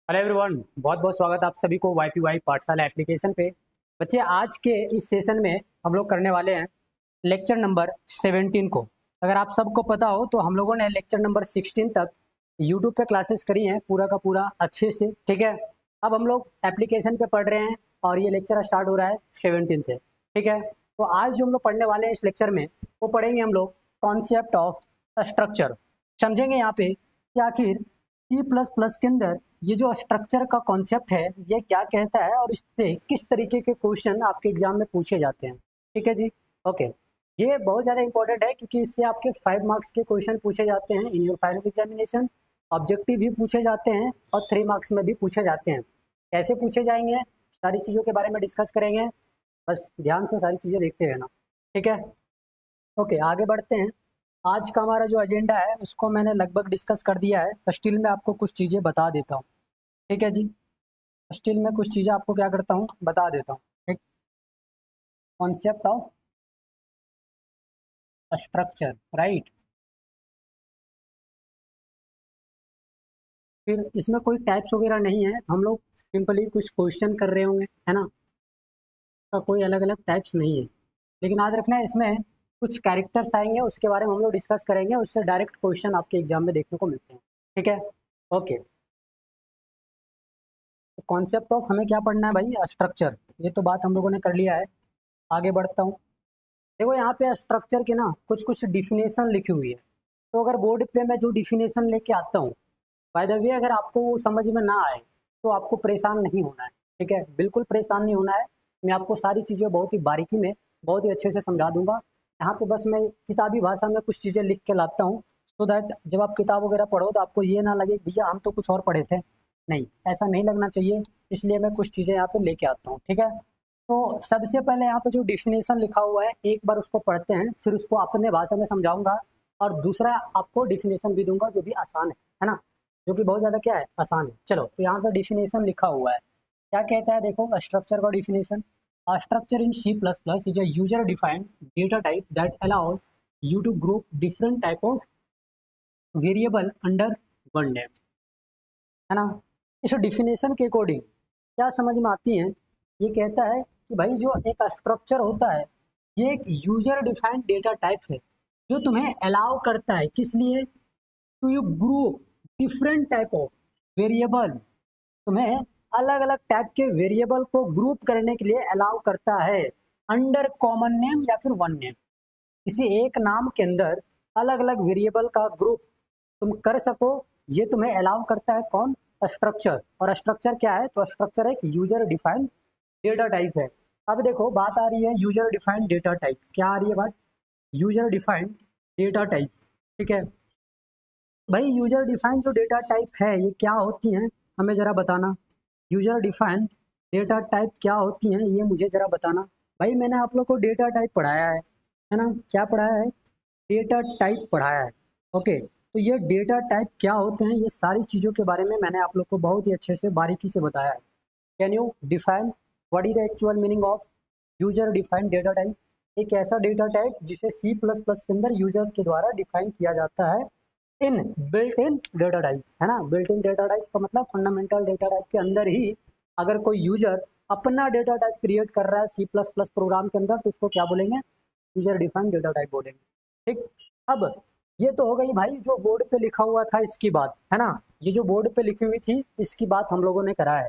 Hello everyone, बहुत बहुत स्वागत आप सभी को YPY पाठशाला एप्लीकेशन पे। बच्चे, आज के इस सेशन में हम लोग करने वाले हैं लेक्चर नंबर 17 को। अगर आप सबको पता हो तो हम लोगों ने लेक्चर नंबर 16 तक यूट्यूब पे क्लासेस करी हैं पूरा का पूरा अच्छे से, ठीक है। अब हम लोग एप्लीकेशन पे पढ़ रहे हैं और ये लेक्चर स्टार्ट हो रहा है 17 से, ठीक है। तो आज जो हम लोग पढ़ने वाले हैं इस लेक्चर में, वो पढ़ेंगे हम लोग कॉन्सेप्ट ऑफ स्ट्रक्चर। समझेंगे यहाँ पे कि आखिर C++ के अंदर ये जो स्ट्रक्चर का कॉन्सेप्ट है ये क्या कहता है और इससे किस तरीके के क्वेश्चन आपके एग्जाम में पूछे जाते हैं, ठीक है जी। ओके, ये बहुत ज़्यादा इंपॉर्टेंट है क्योंकि इससे आपके 5 मार्क्स के क्वेश्चन पूछे जाते हैं in your final examination. Objective भी पूछे जाते हैं और 3 मार्क्स में भी पूछे जाते हैं। कैसे पूछे जाएंगे, सारी चीज़ों के बारे में डिस्कस करेंगे। बस ध्यान से सारी चीज़ें देखते रहना, ठीक है। ओके, आगे बढ़ते हैं। आज का हमारा जो एजेंडा है उसको मैंने लगभग डिस्कस कर दिया है। स्टिल मैं आपको कुछ चीज़ें बता देता हूँ, ठीक है जी। स्टिल मैं कुछ चीज़ें आपको क्या करता हूँ, बता देता हूँ। ठीक, कॉन्सेप्ट ऑफ स्ट्रक्चर, राइट। फिर इसमें कोई टाइप्स वगैरह नहीं है, हम लोग सिंपली कुछ क्वेश्चन कर रहे होंगे, है ना। का कोई अलग अलग टाइप्स नहीं है, लेकिन याद रखना है इसमें कुछ कैरेक्टर्स आएंगे, उसके बारे में हम लोग डिस्कस करेंगे। उससे डायरेक्ट क्वेश्चन आपके एग्जाम में देखने को मिलते हैं, ठीक है। ओके, तो कॉन्सेप्ट ऑफ हमें क्या पढ़ना है भाई, स्ट्रक्चर। ये तो बात हम लोगों ने कर लिया है। आगे बढ़ता हूँ। देखो यहाँ पे स्ट्रक्चर के ना कुछ कुछ डिफिनेशन लिखी हुई है। तो अगर बोर्ड पे मैं जो डिफिनेशन लेके आता हूँ, बाय द वे अगर आपको वो समझ में ना आए तो आपको परेशान नहीं होना है, ठीक है। बिल्कुल परेशान नहीं होना है। मैं आपको सारी चीज़ें बहुत ही बारीकी में बहुत ही अच्छे से समझा दूंगा। यहाँ पे बस मैं किताबी भाषा में कुछ चीज़ें लिख के लाता हूँ, सो दैट जब आप किताब वगैरह पढ़ो तो आपको ये ना लगे भैया हम तो कुछ और पढ़े थे। नहीं, ऐसा नहीं लगना चाहिए। इसलिए मैं कुछ चीज़ें यहाँ पे लेके आता हूँ, ठीक है। तो सबसे पहले यहाँ पे जो डिफिनेशन लिखा हुआ है एक बार उसको पढ़ते हैं, फिर उसको अपने भाषा में समझाऊंगा। और दूसरा आपको डिफिनेशन भी दूंगा जो भी आसान है ना, जो कि बहुत ज़्यादा क्या है, आसान है। चलो, तो यहाँ पर डिफिनेशन लिखा हुआ है, क्या कहता है देखो स्ट्रक्चर का definition. A structure in C++ is a user-defined data type that allows you to group different type of variable under one name, है ना। इस डिफिनेशन के अकॉर्डिंग क्या समझ में आती है, ये कहता है कि भाई जो एक स्ट्रक्चर होता है ये एक यूजर डिफाइंड डेटा टाइप है जो तुम्हें अलाउ करता है, किस लिए, to you group different type of variable. तुम्हें अलग अलग टाइप के वेरिएबल को ग्रुप करने के लिए अलाउ करता है अंडर कॉमन नेम या फिर वन नेम। किसी एक नाम के अंदर अलग अलग वेरिएबल का ग्रुप तुम कर सको, ये तुम्हें अलाउ करता है कौन, स्ट्रक्चर। और स्ट्रक्चर क्या है, तो स्ट्रक्चर एक यूजर डिफाइंड डेटा टाइप है। अब देखो बात आ रही है यूजर डिफाइंड डेटा टाइप, क्या आ रही है बात, यूजर डिफाइंड डेटा टाइप, ठीक है। भाई यूजर डिफाइंड जो डेटा टाइप है ये क्या होती हैं, हमें ज़रा बताना। यूजर डिफाइंड डेटा टाइप क्या होती हैं ये मुझे ज़रा बताना। भाई मैंने आप लोग को डेटा टाइप पढ़ाया है ना, क्या पढ़ाया है, डेटा टाइप पढ़ाया है। ओके, तो ये डेटा टाइप क्या होते हैं, ये सारी चीज़ों के बारे में मैंने आप लोग को बहुत ही अच्छे से बारीकी से बताया है। Can you define what is the actual meaning of user defined data type. एक ऐसा डेटा टाइप जिसे C++ के अंदर यूजर के द्वारा डिफाइन किया जाता है in built in data type, है ना। बिल्ट इन डेटा टाइप का मतलब फंडामेंटल डेटा टाइप के अंदर ही अगर कोई यूजर अपना डेटा टाइप क्रिएट कर रहा है C++ प्रोग्राम के अंदर तो उसको क्या बोलेंगे, यूजर डिफाइंड डेटा टाइप बोलेंगे, ठीक। अब ये तो हो गई भाई जो बोर्ड पे लिखा हुआ था इसकी बात, है ना। ये जो बोर्ड पे लिखी हुई थी इसकी बात हम लोगों ने करा है।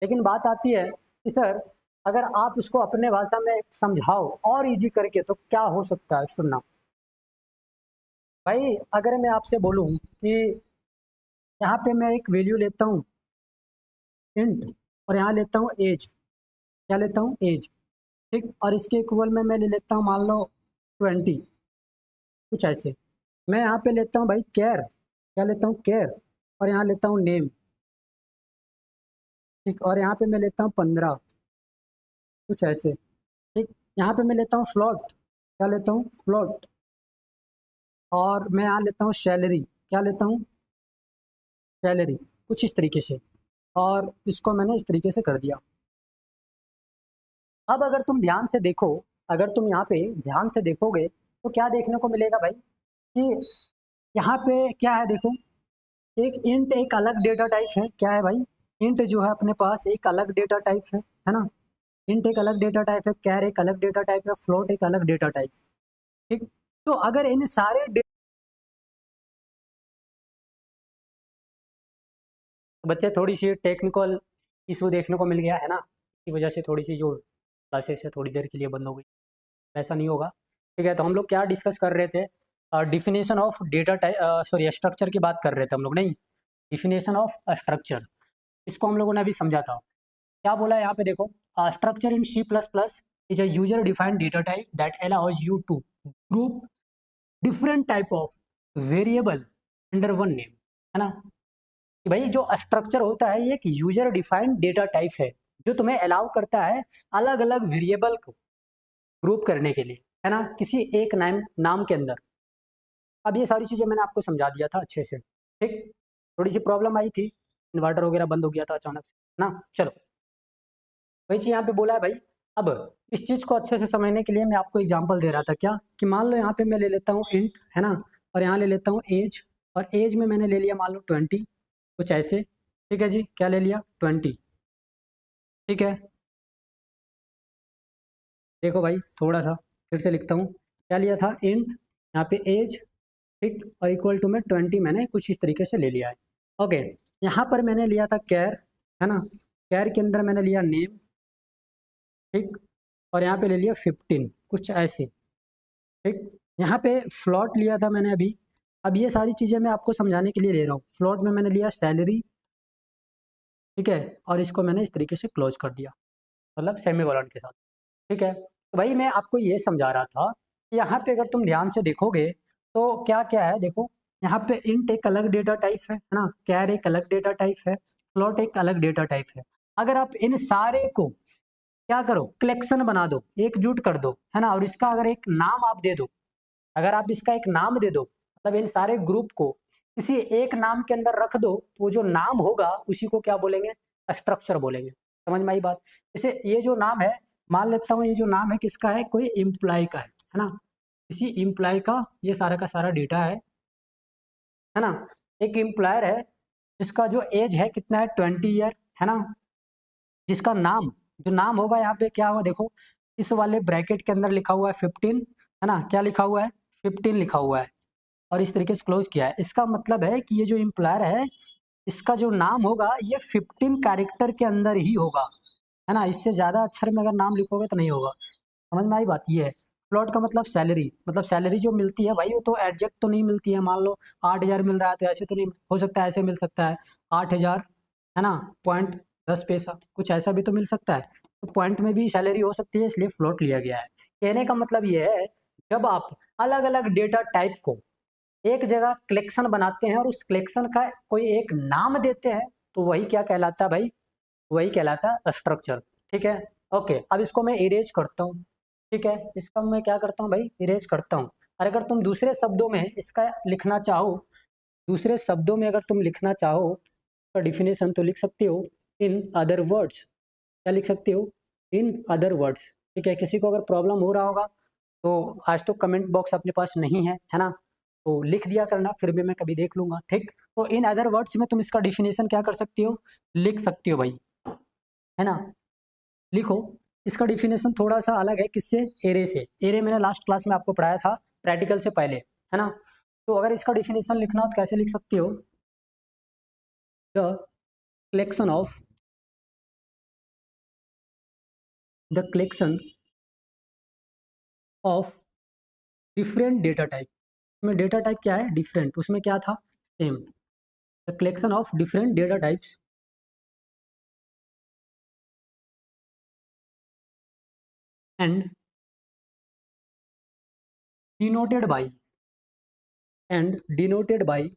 लेकिन बात आती है कि सर अगर आप इसको अपने भाषा में समझाओ और इजी करके तो क्या हो सकता है, सुनना भाई। अगर मैं आपसे बोलूं कि यहाँ पे मैं एक वैल्यू लेता हूँ इंट और यहाँ लेता हूँ एज, क्या लेता हूँ, एज, ठीक। और इसके इक्वल में मैं ले लेता हूँ मान लो 20, कुछ ऐसे। मैं यहाँ पे लेता हूँ भाई केयर, क्या लेता हूँ, केयर, और यहाँ लेता हूँ नेम, ठीक। और यहाँ पे मैं लेता हूँ 15, कुछ ऐसे, ठीक। यहाँ पे मैं लेता हूँ फ्लोट, क्या लेता हूँ, फ्लोट। और मैं यहाँ लेता हूँ सैलरी, क्या लेता हूँ, सैलरी, कुछ इस तरीके से। और इसको मैंने इस तरीके से कर दिया। अब अगर तुम ध्यान से देखो, अगर तुम यहाँ पे ध्यान से देखोगे तो क्या देखने को मिलेगा भाई कि यहाँ पे क्या है देखो, एक इंट एक अलग डेटा टाइप है, क्या है भाई, इंट जो है अपने पास एक अलग डेटा टाइप है ना। इंट एक अलग डेटा टाइप है, कैर एक अलग डेटा टाइप है, फ्लोट एक अलग डेटा टाइप। ठीक, तो अगर इन सारे बच्चे थोड़ी सी टेक्निकल इशू देखने को मिल गया है ना, इसी वजह से थोड़ी सी जो क्लासेस है थोड़ी देर के लिए बंद हो गई। ऐसा नहीं होगा। ठीक है, तो हम लोग क्या डिस्कस कर रहे थे, definition of data type, sorry structure की बात कर रहे थे हम लोग, नहीं, डिफिनेशन ऑफ स्ट्रक्चर, इसको हम लोगों ने अभी समझा था। क्या बोला है यहाँ पे देखो, structure in C++ is a user defined data type that allows you to group different type of variable under one name, है ना। कि भाई जो स्ट्रक्चर होता है ये एक यूजर डिफाइंड डेटा टाइप है जो तुम्हें अलाउ करता है अलग अलग वेरिएबल को ग्रुप करने के लिए, है ना, किसी एक नाम नाम के अंदर। अब ये सारी चीज़ें मैंने आपको समझा दिया था अच्छे से। ठीक, थोड़ी सी प्रॉब्लम आई थी, इन्वर्टर वगैरह बंद हो गया था अचानक से ना। चलो, वही चीज़ यहाँ पे बोला है भाई। अब इस चीज़ को अच्छे से समझने के लिए मैं आपको एग्जांपल दे रहा था, क्या कि मान लो यहाँ पे मैं ले लेता हूँ इंट, है ना, और यहाँ ले लेता हूँ एज, और एज में मैंने ले लिया मान लो 20, कुछ ऐसे। ठीक है जी, क्या ले लिया 20। ठीक है, देखो भाई थोड़ा सा फिर से लिखता हूँ, क्या लिया था इंट, यहाँ पे एज, ठीक, और इक्वल टू में 20 मैंने कुछ इस तरीके से ले लिया है। ओके, यहाँ पर मैंने लिया था कैर, है ना, कैर के अंदर मैंने लिया नेम, ठीक, और यहाँ पे ले लिया 15, कुछ ऐसे। ठीक, यहाँ पे फ्लॉट लिया था मैंने अभी। अब ये सारी चीज़ें मैं आपको समझाने के लिए ले रहा हूँ। फ्लॉट में मैंने लिया सैलरी, ठीक है, और इसको मैंने इस तरीके से क्लोज कर दिया, मतलब सेमीकोलन के साथ। ठीक है, तो भाई मैं आपको ये समझा रहा था कि यहाँ पे अगर तुम ध्यान से देखोगे तो क्या क्या है, देखो यहाँ पे इंट एक अलग डेटा टाइप है ना, कैर एक अलग डेटा टाइप है, फ्लोट एक अलग डेटा टाइप है। अगर आप इन सारे को क्या करो, कलेक्शन बना दो, एकजुट कर दो, है ना, और इसका अगर एक नाम आप दे दो, अगर आप इसका एक नाम दे दो, मतलब इन सारे ग्रुप को किसी एक नाम के अंदर रख दो, तो वो जो नाम होगा उसी को क्या बोलेंगे, स्ट्रक्चर बोलेंगे। समझ में आई बात। जैसे ये जो नाम है, मान लेता हूँ ये जो नाम है किसका है, कोई इम्प्लाई का है ना, किसी इम्प्लाई का ये सारा का सारा डेटा है ना। एक इम्प्लायर है जिसका जो एज है कितना है 20 ईयर, है ना, जिसका नाम, जो नाम होगा यहाँ पे क्या हुआ देखो, इस वाले ब्रैकेट के अंदर लिखा हुआ है 15, है ना, क्या लिखा हुआ है 15 लिखा हुआ है, और इस तरीके से क्लोज किया है। इसका मतलब है कि ये जो एम्प्लॉयर है इसका जो नाम होगा ये 15 कैरेक्टर के अंदर ही होगा, है ना, इससे ज़्यादा अक्षर में अगर नाम लिखोगे तो नहीं होगा। समझ में आई बात। ये है प्लॉट का मतलब सैलरी, मतलब सैलरी जो मिलती है भाई वो तो एडजस्ट तो नहीं मिलती है। मान लो 8,000 मिल रहा है तो ऐसे तो नहीं हो सकता है, ऐसे मिल सकता है 8,000, है ना, पॉइंट 10 पैसा, कुछ ऐसा भी तो मिल सकता है। तो पॉइंट में भी सैलरी हो सकती है, इसलिए फ्लोट लिया गया है। कहने का मतलब ये है, जब आप अलग अलग डेटा टाइप को एक जगह कलेक्शन बनाते हैं और उस कलेक्शन का कोई एक नाम देते हैं तो वही क्या कहलाता है भाई, वही कहलाता है स्ट्रक्चर। ठीक है, ओके, अब इसको मैं इरेज करता हूँ। ठीक है, इसका मैं क्या करता हूँ भाई, इरेज करता हूँ। और अगर तुम दूसरे शब्दों में इसका लिखना चाहो, दूसरे शब्दों में अगर तुम लिखना चाहो तो डिफिनेशन तो लिख सकते हो इन अदर वर्ड्स। क्या लिख सकते हो, इन अदर वर्ड्स। ठीक है, किसी को अगर प्रॉब्लम हो रहा होगा तो आज तो कमेंट बॉक्स अपने पास नहीं है ना, तो लिख दिया करना, फिर भी मैं कभी देख लूंगा। ठीक, तो इन अदर वर्ड्स में तुम इसका डिफिनेशन क्या कर सकती हो, लिख सकती हो भाई, है ना, लिखो। इसका डिफिनेशन थोड़ा सा अलग है, किससे, एरे से। एरे मैंने लास्ट क्लास में आपको पढ़ाया था प्रैक्टिकल से पहले, है ना। तो अगर इसका डिफिनेशन लिखना हो तो कैसे लिख सकते हो, the collection of, the collection of different data type. उसमें डेटा टाइप क्या है, डिफरेंट, उसमें क्या था, same. The collection of different data types and denoted by, and denoted by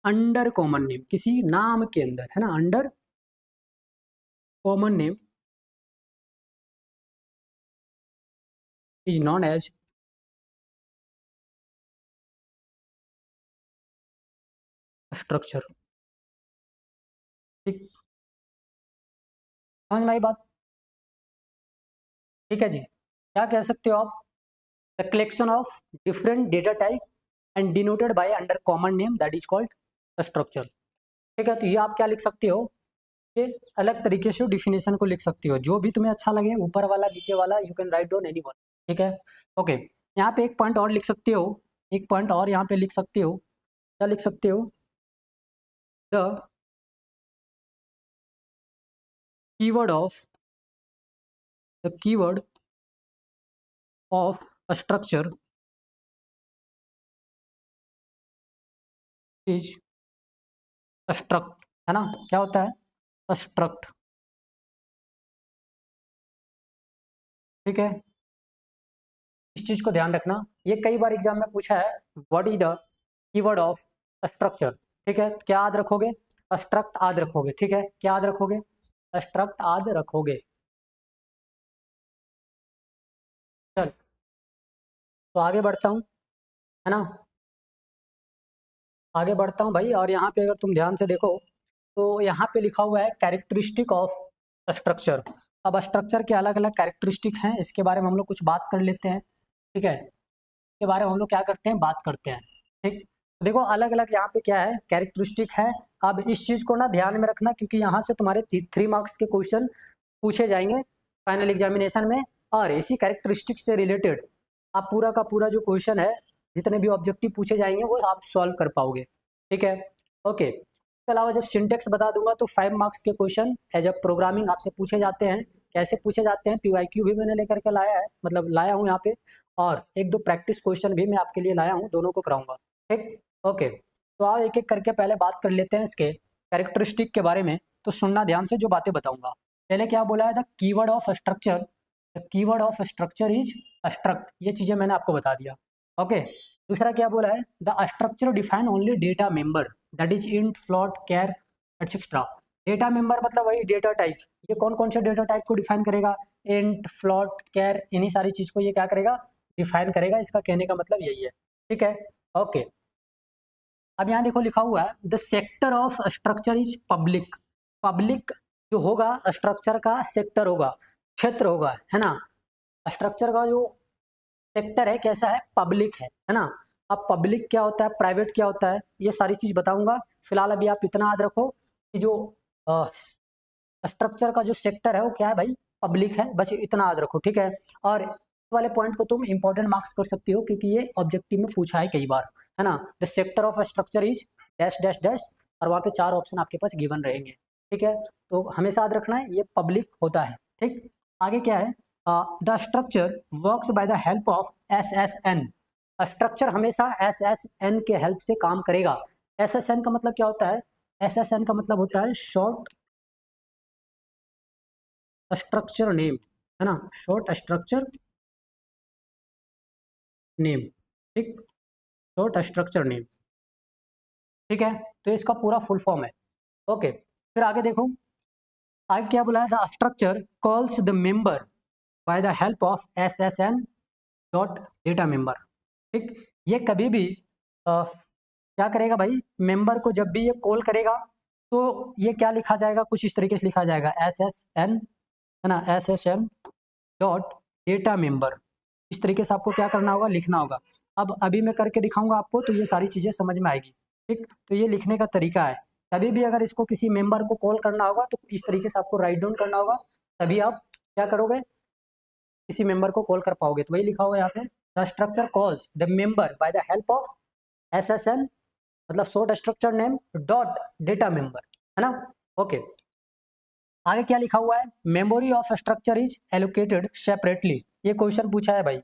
under common name, किसी नाम के अंदर, है ना, under common name is known as structure. ठीक, समझ में आई बात। ठीक है जी, क्या कह सकते हो आप, the collection of different data type and denoted by under common name that is called structure. ठीक है, तो ये आप क्या लिख सकते हो, ये अलग तरीके से डिफिनेशन को लिख सकते हो, जो भी तुम्हें अच्छा लगे, ऊपर वाला नीचे वाला, you can write down any one. ठीक है, ओके। यहाँ पे एक पॉइंट और लिख सकते हो, एक पॉइंट और यहाँ पे लिख सकते हो, क्या लिख सकते हो, the keyword of the keyword of a structure is struct, है ना, क्या होता है, स्ट्रक्ट। ठीक है, इस चीज को ध्यान रखना, ये कई बार एग्जाम में पूछा है, what is the keyword of structure. ठीक है, क्या याद रखोगे, स्ट्रक्ट याद रखोगे। ठीक है, क्या याद रखोगे, स्ट्रक्ट याद रखोगे। चल, तो आगे बढ़ता हूँ, है ना, आगे बढ़ता हूँ भाई। और यहाँ पे अगर तुम ध्यान से देखो तो यहाँ पे लिखा हुआ है कैरेक्टरिस्टिक ऑफ स्ट्रक्चर। अब स्ट्रक्चर के अलग अलग कैरेक्टरिस्टिक हैं, इसके बारे में हम लोग कुछ बात कर लेते हैं। ठीक है, इसके बारे में हम लोग क्या करते हैं, बात करते हैं। ठीक, तो देखो अलग अलग यहाँ पे क्या है, कैरेक्टरिस्टिक है। अब इस चीज़ को ना ध्यान में रखना, क्योंकि यहाँ से तुम्हारे 3 मार्क्स के क्वेश्चन पूछे जाएंगे फाइनल एग्जामिनेशन में, और इसी कैरेक्टरिस्टिक से रिलेटेड आप पूरा का पूरा जो क्वेश्चन है, जितने भी ऑब्जेक्टिव पूछे जाएंगे वो आप सॉल्व कर पाओगे। ठीक है, ओके। इसके अलावा जब सिंटेक्स बता दूंगा तो 5 मार्क्स के क्वेश्चन एज अ प्रोग्रामिंग आपसे पूछे जाते हैं। कैसे पूछे जाते हैं, PYQ भी मैंने लेकर के लाया है, मतलब लाया हूँ यहाँ पे, और 1-2 प्रैक्टिस क्वेश्चन भी मैं आपके लिए लाया हूँ, दोनों को कराऊंगा। ठीक, ओके। तो आओ एक एक करके पहले बात कर लेते हैं इसके कैरेक्टरिस्टिक के बारे में। तो सुनना ध्यान से जो बातें बताऊंगा। पहले क्या बोला है, the keyword of structure, the keyword of structure is struct, ये चीज़ें मैंने आपको बता दिया। ओके, दूसरा क्या बोला है, the structure define only data member that is int float char etcetera. Data member मतलब वही डेटा टाइप, ये कौन कौन से डेटा टाइप को डिफाइन करेगा, इंट फ्लोट कैर, इन्हीं सारी चीज़ को ये क्या करेगा, डिफाइन करेगा। इसका कहने का मतलब यही है। ठीक है, ओके। अब यहाँ देखो लिखा हुआ है the sector of structure is public. Public जो होगा स्ट्रक्चर का सेक्टर होगा, क्षेत्र होगा, है ना। स्ट्रक्चर का जो सेक्टर है कैसा है, पब्लिक है ना। अब पब्लिक क्या होता है, प्राइवेट क्या होता है, ये सारी चीज बताऊंगा। फिलहाल अभी आप इतना याद रखो कि जो स्ट्रक्चर का जो सेक्टर है वो क्या है भाई, पब्लिक है, बस इतना याद रखो। ठीक है, और इस वाले पॉइंट को तुम इंपॉर्टेंट मार्क्स कर सकती हो, क्योंकि ये ऑब्जेक्टिव में पूछा है कई बार, है ना। The sector of structure is dash dash dash, और वहाँ पे 4 ऑप्शन आपके पास गिवन रहेंगे। ठीक है, तो हमेशा याद रखना है ये पब्लिक होता है। ठीक, आगे क्या है, the structure works by the help of SSN। Structure हमेशा SSN के हेल्प से काम करेगा। SSN का मतलब क्या होता है, SSN का मतलब होता है शॉर्ट स्ट्रक्चर नेम, है ना, शॉर्ट स्ट्रक्चर नेम। ठीक, शॉर्ट स्ट्रक्चर नेम। ठीक है, तो इसका पूरा फुल फॉर्म है। ओके, फिर आगे देखो, आगे क्या बोला है, the structure calls the member by the help of SSN dot data member. ठीक, ये कभी भी क्या करेगा भाई, मेंबर को जब भी ये कॉल करेगा तो ये क्या लिखा जाएगा, कुछ इस तरीके से लिखा जाएगा, SSN, है ना, SSN डॉट डेटा मेंबर। इस तरीके से आपको क्या करना होगा, लिखना होगा। अब अभी मैं करके दिखाऊंगा आपको, तो ये सारी चीज़ें समझ में आएगी। ठीक, तो ये लिखने का तरीका है। कभी भी अगर इसको किसी मेंबर को कॉल करना होगा तो इस तरीके से आपको राइट डाउन करना होगा, तभी आप क्या करोगे, किसी मेंबर को कॉल कर पाओगे। तो वही लिखा हुआ है यहाँ पे, the structure calls the member by the help of SSN, मतलब short structure name dot data member, है ना। ओके, आगे क्या लिखा हुआ है, memory of structure is allocated separately. ये क्वेश्चन पूछा है भाई,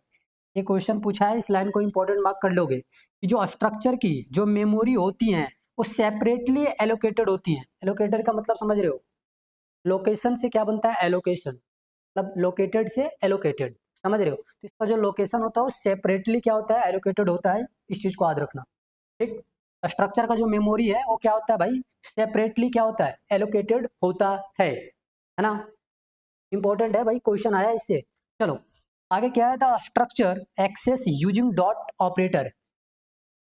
ये क्वेश्चन पूछा है, इस लाइन को इंपॉर्टेंट मार्क कर लोगे कि जो स्ट्रक्चर की जो मेमोरी होती हैं वो सेपरेटली एलोकेटेड होती हैं। एलोकेटेड का मतलब समझ रहे हो, लोकेशन से क्या बनता है, एलोकेशन, मतलब लोकेटेड से एलोकेटेड, समझ रहे हो। तो इसका जो लोकेशन होता है वो सेपरेटली क्या होता है, एलोकेटेड होता है। इस चीज को याद रखना। ठीक, स्ट्रक्चर का जो मेमोरी है वो क्या होता है भाई, सेपरेटली क्या होता है, एलोकेटेड होता है ना। इंपॉर्टेंट है भाई, क्वेश्चन आया इससे। चलो आगे क्या है, the structure access using dot operator.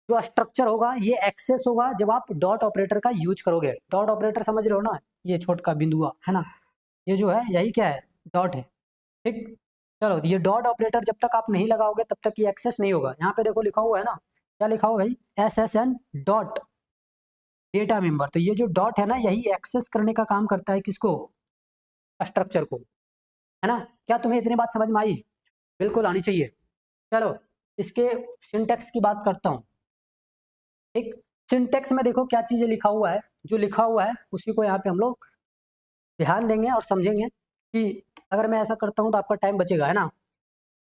जो स्ट्रक्चर होगा ये एक्सेस होगा जब आप डॉट ऑपरेटर का यूज करोगे। डॉट ऑपरेटर समझ रहे हो ना, ये छोटा बिंदुआ है ना, ये जो है यही क्या है, डॉट है। ठीक, चलो ये डॉट ऑपरेटर जब तक आप नहीं लगाओगे तब तक ये एक्सेस नहीं होगा। यहाँ पे देखो लिखा हुआ है ना, क्या लिखा हुआ भाई, SSN डॉट डेटा मेंबर। तो ये जो डॉट है ना, यही एक्सेस करने का काम करता है किसको? स्ट्रक्चर को, है ना। क्या तुम्हें इतनी बात समझ में आई? बिल्कुल आनी चाहिए। चलो इसके सिंटेक्स की बात करता हूँ। एक सिंटेक्स में देखो क्या चीजें लिखा हुआ है, जो लिखा हुआ है उसी को यहाँ पे हम लोग ध्यान देंगे और समझेंगे कि अगर मैं ऐसा करता हूँ तो आपका टाइम बचेगा, है ना।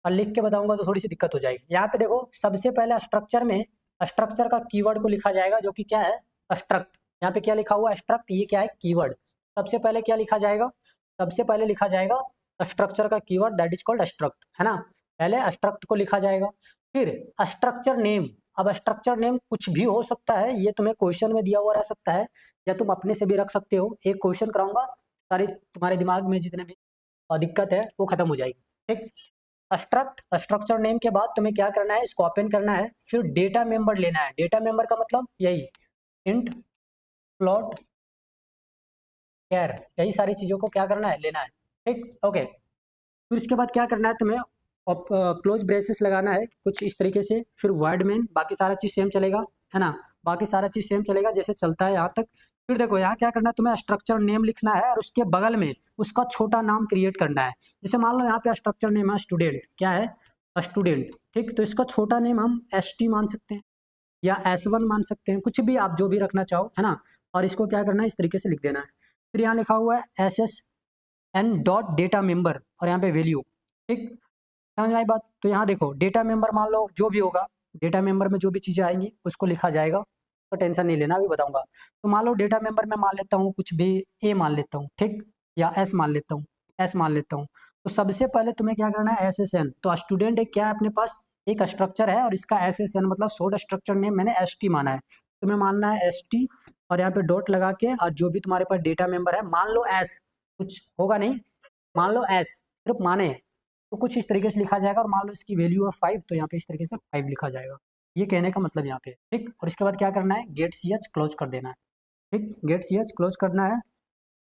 और लिख के बताऊंगा तो थोड़ी सी दिक्कत हो जाएगी। यहाँ पे देखो सबसे पहले स्ट्रक्चर में स्ट्रक्चर का कीवर्ड को लिखा जाएगा, जो कि क्या है? स्ट्रक्ट। यहाँ पे क्या लिखा हुआ है? स्ट्रक्ट। ये क्या है? कीवर्ड। सबसे पहले क्या लिखा जाएगा? सबसे पहले लिखा जाएगा स्ट्रक्चर का keyword, that is called struct, है ना। पहले स्ट्रक्ट को लिखा जाएगा, फिर स्ट्रक्चर नेम। अब स्ट्रक्चर नेम कुछ भी हो सकता है, ये तुम्हें क्वेश्चन में दिया हुआ रह सकता है या तुम अपने से भी रख सकते हो। एक क्वेश्चन कराऊंगा, सारी तुम्हारे दिमाग में जितने भी दिक्कत है वो खत्म हो जाएगी, ठीक। स्ट्रक्चर नेम के बाद तुम्हें क्या करना है? इसको ओपन करना है, फिर डेटा मेंबर लेना है। डेटा मेंबर का मतलब यही इंट, फ्लोट, कैर, यही सारी चीज़ों को क्या करना है? लेना है, ठीक। ओके, फिर इसके बाद क्या करना है तुम्हें? क्लोज ब्रेसेस लगाना है कुछ इस तरीके से, फिर वर्ड मेन, बाकी सारा चीज़ सेम चलेगा, है ना। बाकी सारा चीज़ सेम चलेगा जैसे चलता है यहाँ तक। फिर देखो यहाँ क्या करना है तुम्हें? स्ट्रक्चर नेम लिखना है और उसके बगल में उसका छोटा नाम क्रिएट करना है। जैसे मान लो यहाँ पे स्ट्रक्चर नेम है स्टूडेंट, क्या है? स्टूडेंट, ठीक। तो इसका छोटा नेम हम ST मान सकते हैं या S1 मान सकते हैं, कुछ भी आप जो भी रखना चाहो, है ना। और इसको क्या करना है? इस तरीके से लिख देना है। फिर यहाँ लिखा हुआ है SSN डॉट डेटा मेंबर और यहाँ पे वैल्यू, ठीक। समझ में आई बात? तो यहाँ देखो डेटा मेंबर मान लो जो भी होगा, डेटा मेंबर में जो भी चीज़ें आएंगी उसको लिखा जाएगा, तो टेंशन नहीं लेना, अभी बताऊंगा। तो मान लो डेटा मेंबर में मान लेता हूँ कुछ भी A मान लेता हूँ, ठीक, या S मान लेता हूँ, S मान लेता हूँ। तो सबसे पहले तुम्हें क्या करना है? SSN। तो स्टूडेंट एक क्या है? अपने पास एक स्ट्रक्चर है और इसका SSN मतलब शॉर्ट स्ट्रक्चर नेम मैंने ST माना है, तुम्हें मानना है ST। और यहाँ पे डॉट लगा के, और जो भी तुम्हारे पास डेटा मेंबर है, मान लो S, कुछ होगा नहीं, मान लो S, सिर्फ माने हैं, तो कुछ इस तरीके से लिखा जाएगा। और मान लो इसकी वैल्यू है 5, तो यहाँ पे इस तरीके से 5 लिखा जाएगा। ये कहने का मतलब यहाँ पे, ठीक। और इसके बाद क्या करना है? गेट CH क्लोज कर देना है, ठीक। गेट CH क्लोज करना है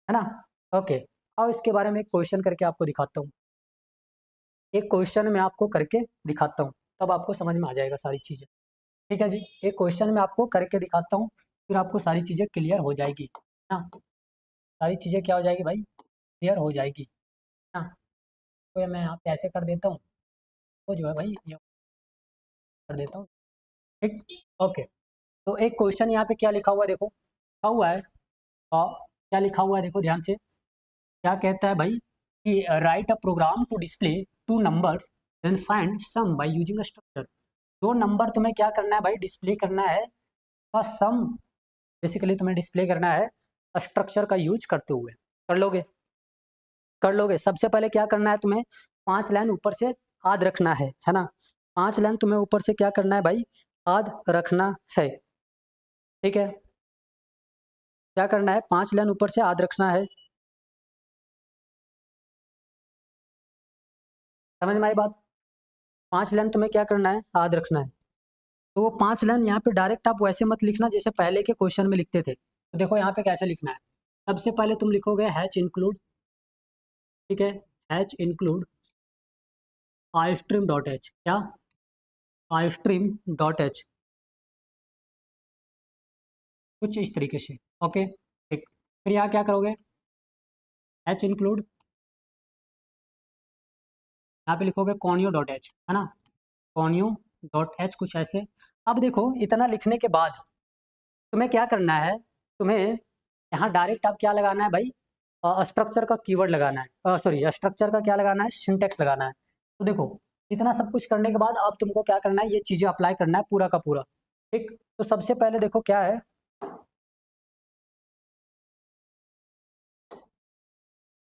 ना। ओके, अब इसके बारे में एक क्वेश्चन करके आपको दिखाता हूँ। एक क्वेश्चन में आपको करके दिखाता हूँ, तब आपको समझ में आ जाएगा सारी चीज़ें, ठीक है जी। एक क्वेश्चन में आपको करके दिखाता हूँ, फिर आपको सारी चीज़ें क्लियर हो जाएगी ना। सारी चीज़ें क्या हो जाएगी भाई? क्लियर हो जाएगी ना। तो मैं यहाँ पे ऐसे कर देता हूँ, तो जो है भाई ये कर देता हूँ, ठीक। ओके, तो एक क्वेश्चन यहाँ पे क्या लिखा हुआ है देखो, लिखा हुआ है क्या लिखा हुआ है देखो ध्यान से। क्या कहता है भाई कि write a program to display two numbers then find sum by using a structure. दो नंबर तुम्हें क्या करना है भाई? डिस्प्ले करना है, और सम बेसिकली तुम्हें डिस्प्ले करना है स्ट्रक्चर का यूज करते हुए। कर लोगे? कर लोगे। सबसे पहले क्या करना है तुम्हें? 5 लाइन ऊपर से याद रखना है ना। 5 लाइन तुम्हें ऊपर से क्या करना है भाई? याद रखना है, ठीक है। क्या करना है? 5 लाइन ऊपर से याद रखना है। समझ में आई बात? 5 लाइन तुम्हें क्या करना है? याद रखना है। तो वो 5 लाइन यहाँ पे डायरेक्ट आप वैसे मत लिखना जैसे पहले के क्वेश्चन में लिखते थे। तो देखो यहाँ पे कैसे लिखना है। सबसे पहले तुम लिखोगे हैच इंक्लूड, ठीक है। Hash include I stream dot H, क्या? आई स्ट्रीम डॉट एच, कुछ इस तरीके से, ओके, ठीक। फिर यहाँ क्या करोगे? हैच इंक्लूड, यहाँ पे लिखोगे कॉनियो डॉट एच, है ना। कॉनियो डॉट एच, कुछ ऐसे। अब देखो इतना लिखने के बाद तुम्हें क्या करना है? तुम्हें यहाँ डायरेक्ट आप क्या लगाना है भाई? स्ट्रक्चर का कीवर्ड लगाना है, सॉरी स्ट्रक्चर का क्या लगाना है? सिंटेक्स लगाना है। तो देखो इतना सब कुछ करने के बाद अब तुमको क्या करना है? ये चीज़ें अप्लाई करना है पूरा का पूरा, ठीक। तो सबसे पहले देखो क्या है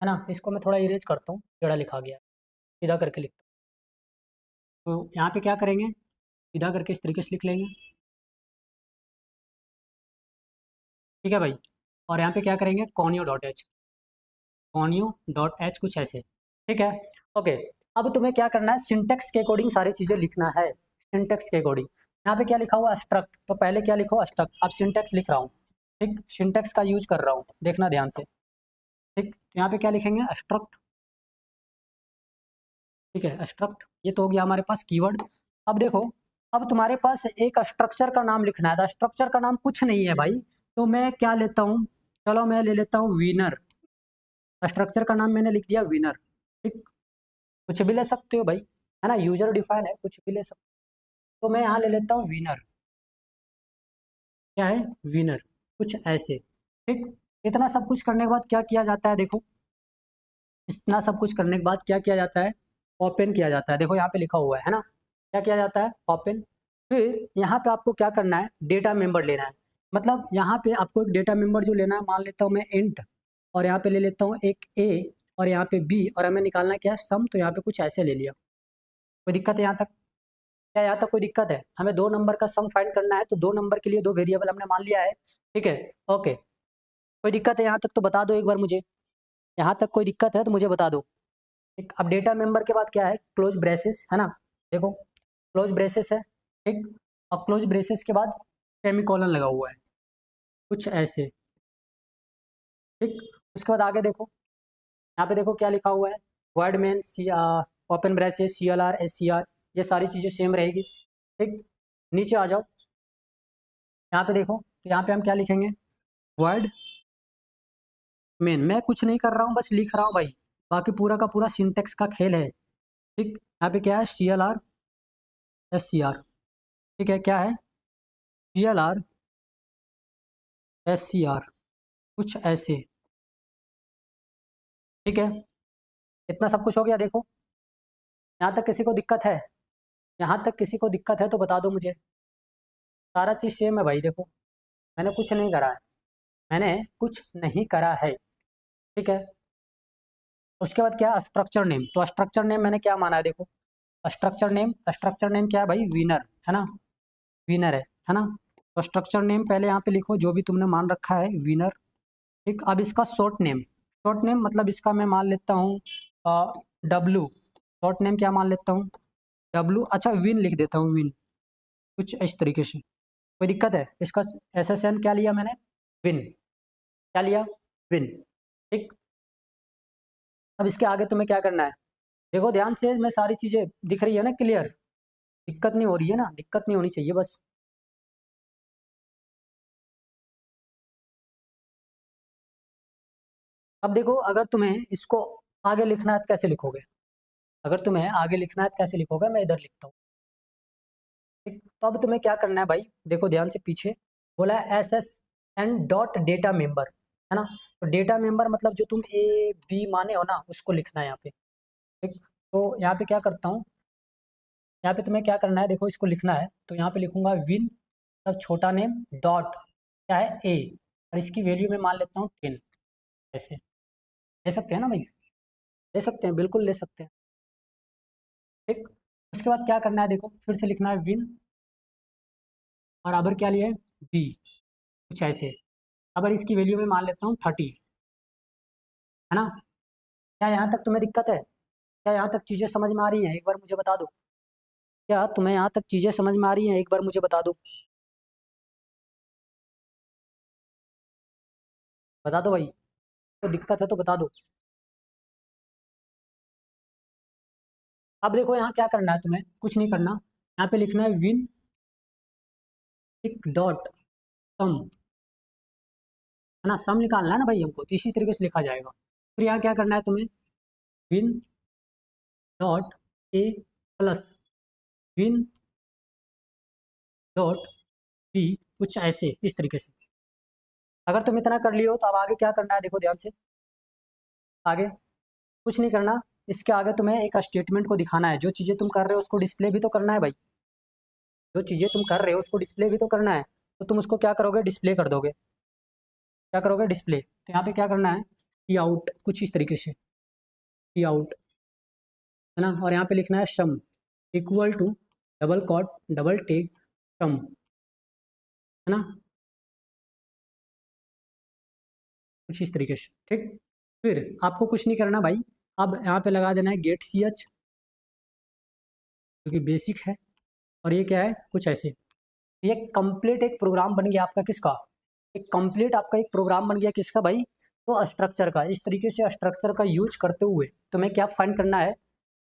ना। इसको मैं थोड़ा इरेज करता हूँ, टेढ़ा लिखा गया, सीधा करके लिखता हूँ। तो यहाँ पे क्या करेंगे? सीधा करके इस तरीके से लिख लेंगे, ठीक है भाई। और यहाँ पे क्या करेंगे? Conio dot H, conio dot H, कुछ ऐसे, ठीक है। ओके, अब तुम्हें क्या करना है? सिंटेक्स के अकॉर्डिंग सारी चीज़ें लिखना है, सिंटेक्स के अकॉर्डिंग। यहाँ पे क्या लिखा हुआ? स्ट्रक्ट, तो पहले क्या लिखो? स्ट्रक्ट। अब सिंटेक्स लिख रहा हूँ, ठीक, सिंटेक्स का यूज कर रहा हूँ, देखना ध्यान से, ठीक। तो यहाँ पे क्या लिखेंगे? स्ट्रक्ट, ठीक है, स्ट्रक्ट। ये तो हो गया हमारे पास कीवर्ड। अब देखो, अब तुम्हारे पास एक स्ट्रक्चर का नाम लिखना है। स्ट्रक्चर का नाम कुछ नहीं है भाई, तो मैं क्या लेता हूँ, चलो मैं ले लेता हूँ विनर। स्ट्रक्चर का नाम मैंने लिख दिया विनर। ठीक, कुछ भी ले सकते हो भाई, है ना, यूजर डिफाइन है, कुछ भी ले सकते हो। तो मैं यहाँ ले लेता हूँ विनर। क्या है, विनर, कुछ ऐसे। ठीक, इतना सब कुछ करने के बाद क्या किया जाता है, देखो इतना सब कुछ करने के बाद क्या किया जाता है, ओपन किया जाता है। देखो यहाँ पे लिखा हुआ है ना, क्या किया जाता है, ओपन। फिर यहाँ पे आपको क्या करना है, डेटा मेंबर लेना है। मतलब यहाँ पे आपको एक डेटा मेंबर जो लेना है, मान लेता हूँ मैं इंट, और यहाँ पे ले लेता हूँ एक ए, और यहाँ पे बी, और हमें निकालना क्या है, सम। तो यहाँ पे कुछ ऐसे ले लिया। कोई दिक्कत है यहाँ तक? क्या यहाँ तक कोई दिक्कत है? हमें 2 नंबर का सम फाइंड करना है, तो 2 नंबर के लिए 2 वेरिएबल हमने मान लिया है। ठीक है, ओके। कोई दिक्कत है यहाँ तक तो बता दो एक बार मुझे। यहाँ तक कोई दिक्कत है तो मुझे बता दो। ठीक, अब डेटा मेंबर के बाद क्या है, क्लोज ब्रेसेस, है ना। देखो क्लोज ब्रेसेस है। ठीक, और क्लोज ब्रेसेस के बाद सेमीकोलन लगा हुआ है, कुछ ऐसे। ठीक, उसके बाद आगे देखो, यहाँ पे देखो क्या लिखा हुआ है, वर्ड मेन सी, ओपन ब्रेसेस CLR SCR, ये सारी चीज़ें सेम रहेगी। ठीक, नीचे आ जाओ, यहाँ पे देखो, तो यहाँ पे हम क्या लिखेंगे, वर्ड मेन। मैं कुछ नहीं कर रहा हूँ, बस लिख रहा हूँ भाई, बाकी पूरा का पूरा सिंटेक्स का खेल है। ठीक, यहाँ पे क्या है, CLR SCR। ठीक है, क्या है, CLR SCR, कुछ ऐसे। ठीक है, इतना सब कुछ हो गया। देखो यहाँ तक किसी को दिक्कत है? यहाँ तक किसी को दिक्कत है तो बता दो मुझे। सारा चीज़ सेम है भाई, देखो मैंने कुछ नहीं करा है, मैंने कुछ नहीं करा है। ठीक है, उसके बाद क्या, स्ट्रक्चर नेम। तो स्ट्रक्चर नेम मैंने क्या माना है, देखो स्ट्रक्चर नेम क्या है भाई, विनर, है ना, विनर है ना। तो स्ट्रक्चर नेम पहले यहाँ पे लिखो, जो भी तुमने मान रखा है विनर। ठीक, अब इसका शॉर्ट नेम मतलब इसका मैं मान लेता हूँ W। शॉर्ट नेम क्या मान लेता हूँ, W। अच्छा, विन लिख देता हूँ, विन, कुछ इस तरीके से। कोई दिक्कत है? इसका SSN क्या लिया मैंने, विन। क्या लिया, विन। ठीक, अब इसके आगे तुम्हें क्या करना है, देखो ध्यान से, मैं सारी चीज़ें दिख रही है ना क्लियर, दिक्कत नहीं हो रही है ना, दिक्कत नहीं होनी चाहिए बस। अब देखो, अगर तुम्हें इसको आगे लिखना है तो कैसे लिखोगे, अगर तुम्हें आगे लिखना है तो कैसे लिखोगे, मैं इधर लिखता हूँ। ठीक, तो अब तुम्हें क्या करना है भाई, देखो ध्यान से, पीछे बोला है SSN डॉट डेटा मेंबर, है ना। तो डेटा मेंबर मतलब जो तुम A B माने हो ना, उसको लिखना है यहाँ पे। ठीक, तो यहाँ पे क्या करता हूँ, यहाँ पे तुम्हें क्या करना है, देखो इसको लिखना है, तो यहाँ पे लिखूंगा विन, तब छोटा नेम डॉट क्या है, A, और इसकी वैल्यू मैं मान लेता हूँ 10। ऐसे ले सकते हैं ना भाई, ले सकते हैं, बिल्कुल ले सकते हैं। ठीक, उसके बाद क्या करना है, देखो फिर से लिखना है विन, और अबर क्या लिया है, B, कुछ ऐसे। अबर इसकी वैल्यू मैं मान लेता हूँ 30, है ना। क्या यहाँ तक तुम्हें दिक्कत है? क्या यहाँ तक चीज़ें समझ में आ रही हैं, एक बार मुझे बता दो। क्या तुम्हें यहाँ तक चीज़ें समझ में आ रही हैं, एक बार मुझे बता दो। बता दो भाई, तो दिक्कत है तो बता दो। अब देखो यहाँ क्या करना है, तुम्हें कुछ नहीं करना, यहाँ पे लिखना है विन एक डॉट सम, है ना, सम निकालना है ना भाई हमको, तो इसी तरीके से लिखा जाएगा। फिर यहाँ क्या करना है तुम्हें, win dot A plus win dot B, कुछ ऐसे इस तरीके से। अगर तुम इतना कर लियो तो अब आगे क्या करना है, देखो ध्यान से, आगे कुछ नहीं करना। इसके आगे तुम्हें एक स्टेटमेंट को दिखाना है, जो चीज़ें तुम कर रहे हो उसको डिस्प्ले भी तो करना है भाई, जो चीज़ें तुम कर रहे हो उसको डिस्प्ले भी तो करना है। तो तुम उसको क्या करोगे, डिस्प्ले कर दोगे। क्या करोगे, डिस्प्ले। तो यहाँ पे क्या करना है, सी आउट, कुछ इस तरीके से, सी आउट, है ना। और यहाँ पे लिखना है sum equal to double quote double take sum, है ना, कुछ इस तरीके से। ठीक, फिर आपको कुछ नहीं करना भाई, अब यहाँ पे लगा देना है गेट CH, जो कि बेसिक है। और ये क्या है, कुछ ऐसे। ये कंप्लीट एक प्रोग्राम बन गया आपका, किसका, एक कंप्लीट आपका एक प्रोग्राम बन गया, किसका भाई, तो स्ट्रक्चर का। इस तरीके से स्ट्रक्चर का यूज करते हुए तुम्हें क्या फाइंड करना है,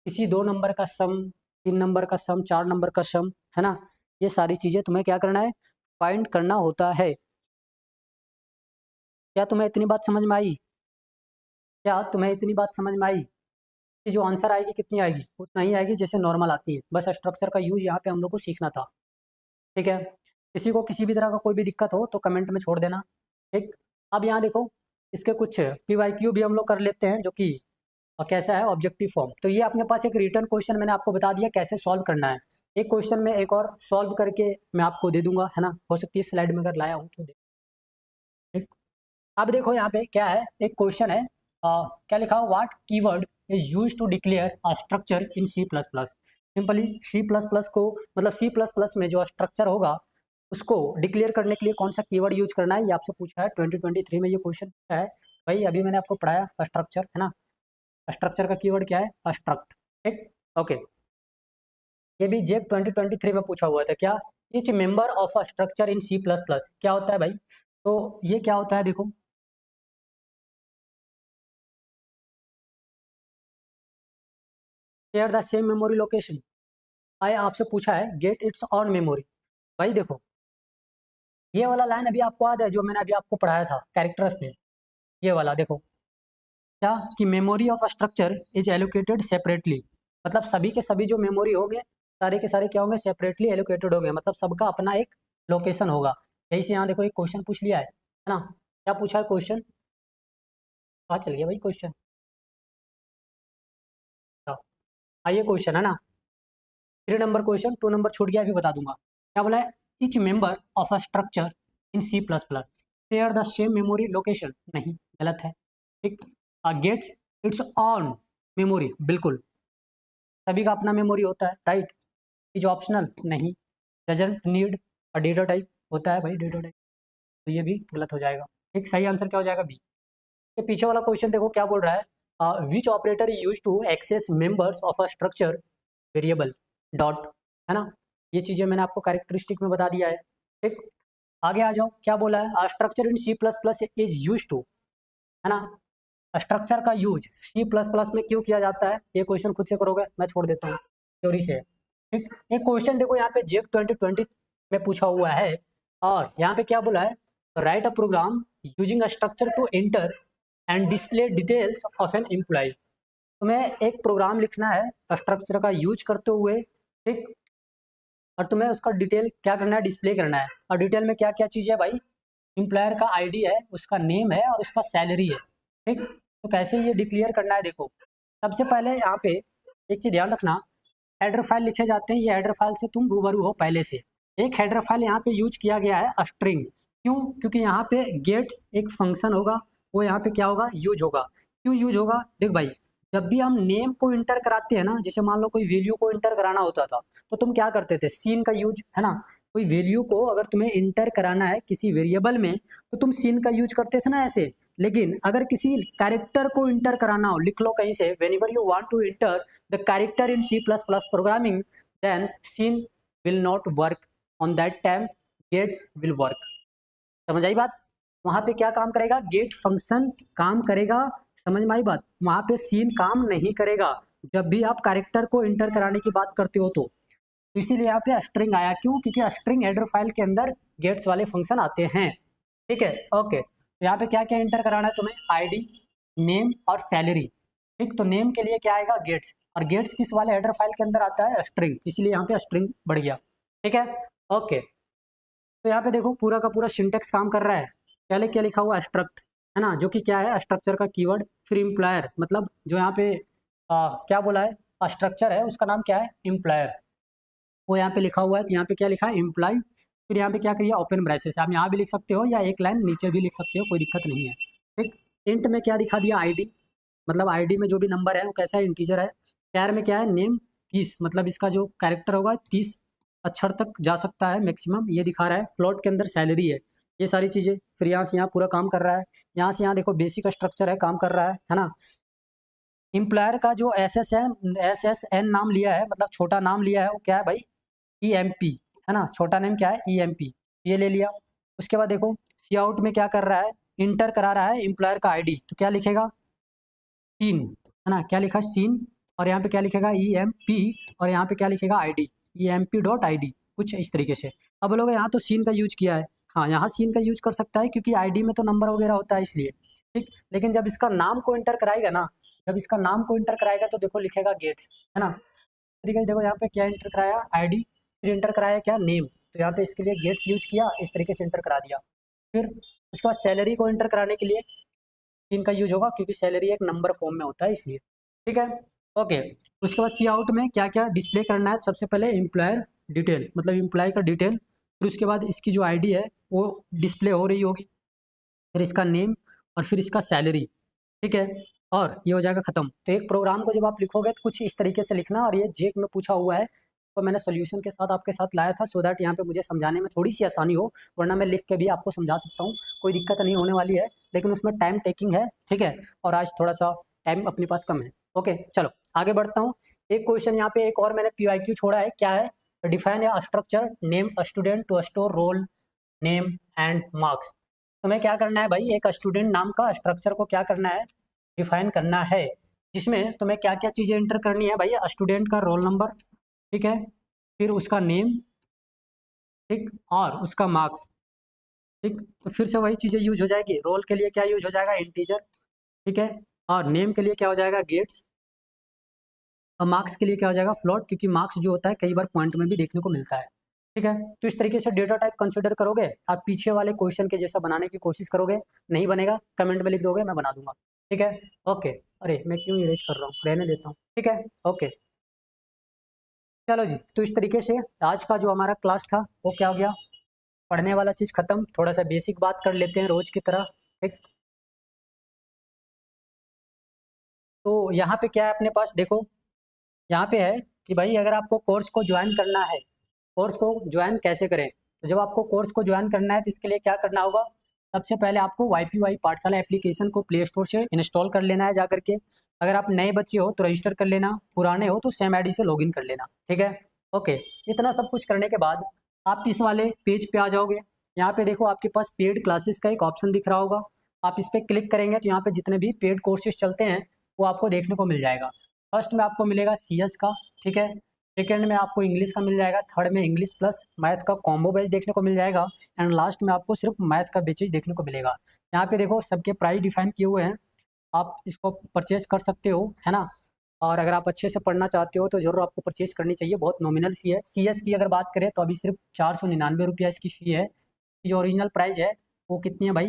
किसी 2 नंबर का सम, 3 नंबर का सम, 4 नंबर का सम, है ना। ये सारी चीज़ें तुम्हें क्या करना है, फाइंड करना होता है। क्या तुम्हें इतनी बात समझ में आई? क्या तुम्हें इतनी बात समझ में आई कि जो आंसर आएगी कितनी आएगी? उतना ही आएगी जैसे नॉर्मल आती है। बस स्ट्रक्चर का यूज यहाँ पे हम लोग को सीखना था। ठीक है, किसी को किसी भी तरह का कोई भी दिक्कत हो तो कमेंट में छोड़ देना। ठीक, अब यहाँ देखो, इसके कुछ PYQ भी हम लोग कर लेते हैं, जो कि कैसा है, ऑब्जेक्टिव फॉर्म। तो ये अपने पास एक रिटर्न क्वेश्चन मैंने आपको बता दिया कैसे सॉल्व करना है। एक क्वेश्चन में एक और सॉल्व करके मैं आपको दे दूंगा, है ना, हो सकती है स्लाइड में अगर लाया हूँ तो दे। ठीक, अब देखो यहाँ पे क्या है, एक क्वेश्चन है, क्या लिखा हो, what keyword is use to declare a structure in C++। Simply C++ को, मतलब C++ में जो स्ट्रक्चर होगा उसको डिक्लेयर करने के लिए कौन सा कीवर्ड यूज करना है, ये आपसे पूछा है 2023 में ये क्वेश्चन पूछा है। भाई अभी मैंने आपको पढ़ाया स्ट्रक्चर, है ना, स्ट्रक्चर का कीवर्ड क्या है, स्ट्रक्ट। ठीक, ओके, ये भी जेक 2023 में पूछा हुआ था। क्या, etch member of a structure in C++, क्या होता है भाई? तो ये क्या होता है, देखो, share the same memory location. आए आपसे पूछा है गेट इट्स ऑन मेमोरी। भाई देखो, ये वाला लाइन अभी आपको याद है जो मैंने अभी आपको पढ़ाया था कैरेक्टर्स में, ये वाला देखो, क्या कि memory of a structure is allocated separately. मतलब सभी के सभी जो मेमोरी होंगे, सारे के सारे क्या होंगे, सेपरेटली एलोकेटेड होंगे, मतलब सबका अपना एक लोकेशन होगा। यही से यहाँ देखो एक क्वेश्चन पूछ लिया है ना, क्या पूछा है क्वेश्चन, कहाँ चल गया भाई क्वेश्चन, आइए क्वेश्चन है ना, 3 नंबर क्वेश्चन, 2 नंबर छूट गया, अभी बता दूंगा। क्या बोला है, etch member of a structure in C++ share the same memory location. नहीं, गलत है। ठीक, गेट्स इट्स ऑन मेमोरी, बिल्कुल, सभी का अपना मेमोरी होता है, राइट। इज ऑप्शनल, नहीं। Doesn't need a data type, होता है भाई डेटा टाइप, तो ये भी गलत हो जाएगा। ठीक, सही आंसर क्या हो जाएगा, बी। तो पीछे वाला क्वेश्चन देखो क्या बोल रहा है, which operator is use to access members of a structure, variable, dot, है ना, ये चीज़ें मैंने आपको कैरेक्टरिस्टिक में बता दिया है। ठीक, आगे आ जाओ, क्या बोला है, structure in C++ is use to, है ना, स्ट्रक्चर का यूज C++ में क्यों किया जाता है, ये क्वेश्चन खुद से करोगे, मैं छोड़ देता हूँ, थ्योरी से। ठीक, एक क्वेश्चन देखो यहाँ पे जेक 2020 में पूछा हुआ है, और यहाँ पे क्या बोला है, write a program using a structure to enter and display details of an employee. तुम्हें एक प्रोग्राम लिखना है स्ट्रक्चर का यूज करते हुए, ठीक, और तुम्हें उसका डिटेल क्या करना है, डिस्प्ले करना है। और डिटेल में क्या क्या चीज़ है भाई, एम्प्लॉयर का आईडी है, उसका नेम है, और उसका सैलरी है। ठीक, तो कैसे ये डिक्लेयर करना है, देखो, सबसे पहले यहाँ पे एक चीज़ ध्यान रखना, हेडर फाइल लिखे जाते हैं, ये हेडर फाइल से तुम रूबरू हो पहले से। एक हेडर फाइल यहाँ पे यूज किया गया है स्ट्रिंग, क्यों, क्योंकि यहाँ पे गेट्स एक फंक्शन होगा, वो यहाँ पे क्या होगा, यूज होगा। क्यों यूज होगा, देख भाई, जब भी हम नेम को इंटर कराते हैं ना, जैसे मान लो कोई वैल्यू को इंटर कराना होता था, तो तुम क्या करते थे, सीन का यूज, है ना, कोई वैल्यू को अगर तुम्हें इंटर कराना है किसी वेरिएबल में, तो तुम सीन का यूज करते थे ना ऐसे। लेकिन अगर किसी कैरेक्टर को इंटर कराना हो, लिख लो कहीं से, whenever you want to enter the character in C++ programming, then scene will not work, on that time gates will work। समझ आई बात, वहां पे क्या काम करेगा, गेट फंक्शन काम करेगा, समझ में आई बात, वहां पे सीन काम नहीं करेगा जब भी आप कैरेक्टर को इंटर कराने की बात करते हो। तो इसीलिए यहाँ पे स्ट्रिंग आया, क्यों, क्योंकि स्ट्रिंग हेडर फाइल के अंदर गेट्स वाले फंक्शन आते हैं। ठीक है, ओके, तो यहाँ पे क्या क्या इंटर कराना है तुम्हें, आईडी, नेम और सैलरी। ठीक, तो नेम के लिए क्या आएगा, गेट्स, और गेट्स किस वाले हेडर फाइल के अंदर आता है, स्ट्रिंग, इसलिए यहाँ पे स्ट्रिंग बढ़ गया। ठीक है, ओके, तो यहाँ पे देखो पूरा का पूरा सिंटेक्स काम कर रहा है। पहले क्या लिखा हुआ, स्ट्रक्ट, है ना, जो कि क्या है, स्ट्रक्चर का कीवर्ड। फिर एम्प्लॉयर, मतलब जो यहाँ पे क्या बोला है, स्ट्रक्चर है उसका नाम क्या है, एम्प्लॉयर, वो यहाँ पे लिखा हुआ है। तो यहाँ पे क्या लिखा है, एम्प्लॉय, फिर यहाँ पे क्या करिए, ओपन ब्रेसेस, आप यहाँ भी लिख सकते हो या एक लाइन नीचे भी लिख सकते हो, कोई दिक्कत नहीं है। ठीक, इंट में क्या दिखा दिया, आईडी, मतलब आईडी में जो भी नंबर है वो कैसा है, इंटीजर है। कैर में क्या है, नेम 30, मतलब इसका जो कैरेक्टर होगा 30 अक्षर तक जा सकता है मैक्सिमम, ये दिखा रहा है। फ्लोट के अंदर सैलरी है, ये सारी चीज़ें। फिर यहाँ से यहाँ पूरा काम कर रहा है, यहाँ से यहाँ देखो बेसिक स्ट्रक्चर है, काम कर रहा है ना। एम्प्लॉयर का जो SSN नाम लिया है, मतलब छोटा नाम लिया है, वो क्या है भाई, EMP, है ना, छोटा नेम क्या है, EMP, ये ले लिया। उसके बाद देखो सी आउट में क्या कर रहा है, इंटर करा रहा है एम्प्लॉयर का आईडी, तो क्या लिखेगा, सीन, है ना, क्या लिखा, सीन, और यहाँ पे क्या लिखेगा, EMP, और यहाँ पे क्या लिखेगा, ID, EMP.ID, कुछ इस तरीके से। अब बोलोगे यहाँ तो सीन का यूज किया है, हाँ, यहाँ सीन का यूज कर सकता है क्योंकि आईडी में तो नंबर वगैरह होता है इसलिए, ठीक। लेकिन जब इसका नाम को इंटर कराएगा ना, जब इसका नाम को इंटर कराएगा तो देखो लिखेगा गेट्स, है ना। ठीक है, देखो यहाँ पे क्या इंटर कराया, आईडी, फिर इंटर कराया क्या, नेम। तो यहाँ पे इसके लिए गेट्स यूज किया, इस तरीके से इंटर करा दिया। फिर उसके बाद सैलरी को इंटर कराने के लिए सीन का यूज होगा क्योंकि सैलरी एक नंबर फॉर्म में होता है इसलिए, ठीक है। ओके, उसके बाद सी आउट में क्या क्या डिस्प्ले करना है, सबसे पहले एम्प्लॉयर डिटेल, मतलब एम्प्लॉय का डिटेल, फिर उसके बाद इसकी जो आईडी है वो डिस्प्ले हो रही होगी, फिर इसका नेम और फिर इसका सैलरी, ठीक है। और ये हो जाएगा खत्म। तो एक प्रोग्राम को जब आप लिखोगे तो कुछ इस तरीके से लिखना, और ये जेक में पूछा हुआ है तो मैंने सोल्यूशन के साथ आपके साथ लाया था सो दैट यहाँ पे मुझे समझाने में थोड़ी सी आसानी हो, वरना मैं लिख के भी आपको समझा सकता हूँ, कोई दिक्कत नहीं होने वाली है, लेकिन उसमें टाइम टेकिंग है, ठीक है। और आज थोड़ा सा टाइम अपने पास कम है। ओके, चलो आगे बढ़ता हूँ। एक क्वेश्चन यहाँ पे एक और मैंने PYQ छोड़ा है, क्या है, define a structure name a student to store roll name and marks. तुम्हें क्या करना है भाई, एक स्टूडेंट नाम का स्ट्रक्चर को क्या करना है, डिफाइन करना है, जिसमें तुम्हें क्या क्या चीज़ें एंटर करनी है भाई, स्टूडेंट का रोल नंबर, ठीक है, फिर उसका नेम, ठीक, और उसका मार्क्स, ठीक। तो फिर से वही चीज़ें यूज हो जाएगी, रोल के लिए क्या यूज हो जाएगा, इंटीजर, ठीक है, और नेम के लिए क्या हो जाएगा, गेट्स, और मार्क्स के लिए क्या हो जाएगा, फ्लोट, क्योंकि मार्क्स जो होता है कई बार पॉइंट में भी देखने को मिलता है, ठीक है। तो इस तरीके से डेटा टाइप कंसिडर करोगे, आप पीछे वाले क्वेश्चन के जैसा बनाने की कोशिश करोगे, नहीं बनेगा कमेंट में लिख दोगे, मैं बना दूंगा, ठीक है। ओके, अरे मैं क्यों इरेज कर रहा हूँ, रहने देता हूँ, ठीक है। ओके, चलो जी, तो इस तरीके से आज का जो हमारा क्लास था वो क्या हो गया, पढ़ने वाला चीज़ खत्म, थोड़ा सा बेसिक बात कर लेते हैं रोज की तरह, ठीक। तो यहाँ पे क्या है अपने पास, देखो यहाँ पे है कि भाई अगर आपको कोर्स को ज्वाइन करना है, कोर्स को ज्वाइन कैसे करें, तो जब आपको कोर्स को ज्वाइन करना है तो इसके लिए क्या करना होगा, सबसे पहले आपको YPY पाठशाला एप्लीकेशन को प्ले स्टोर से इंस्टॉल कर लेना है जा करके। अगर आप नए बच्चे हो तो रजिस्टर कर लेना, पुराने हो तो सेम आईडी से लॉगिन कर लेना, ठीक है। ओके, इतना सब कुछ करने के बाद आप इस वाले पेज पे आ जाओगे। यहाँ पे देखो आपके पास पेड क्लासेस का एक ऑप्शन दिख रहा होगा, आप इस पर क्लिक करेंगे तो यहाँ पे जितने भी पेड कोर्सेज चलते हैं वो आपको देखने को मिल जाएगा। फर्स्ट में आपको मिलेगा CS का, ठीक है, सेकेंड में आपको इंग्लिश का मिल जाएगा, थर्ड में इंग्लिश प्लस मैथ का कॉम्बो बैच देखने को मिल जाएगा, एंड लास्ट में आपको सिर्फ मैथ का बैचेज देखने को मिलेगा। यहाँ पे देखो सबके प्राइस डिफाइन किए हुए हैं, आप इसको परचेज कर सकते हो, है ना। और अगर आप अच्छे से पढ़ना चाहते हो तो जरूर आपको परचेज करनी चाहिए, बहुत नॉमिनल फ़ी है। CS की अगर बात करें तो अभी सिर्फ 499 रुपया इसकी फ़ी है, जो ओरिजिनल प्राइस है वो कितनी है भाई,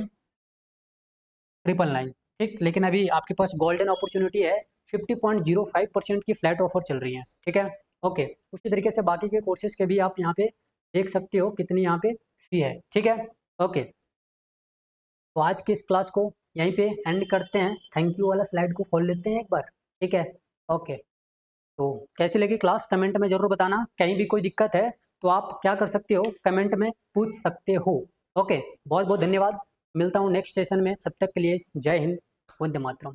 999, ठीक। लेकिन अभी आपके पास गोल्डन अपॉर्चुनिटी है, 50.05% की फ्लैट ऑफर चल रही है, ठीक है। ओके, उसी तरीके से बाकी के कोर्सेज के भी आप यहाँ पे देख सकते हो कितनी यहाँ पे फी है, ठीक है। ओके, तो आज की इस क्लास को यहीं पे एंड करते हैं, थैंक यू वाला स्लाइड को खोल लेते हैं एक बार, ठीक है। ओके, तो कैसी लगी क्लास कमेंट में जरूर बताना, कहीं भी कोई दिक्कत है तो आप क्या कर सकते हो, कमेंट में पूछ सकते हो। ओके, बहुत बहुत धन्यवाद, मिलता हूँ नेक्स्ट सेशन में, तब तक के लिए जय हिंद, वंदे मातरम।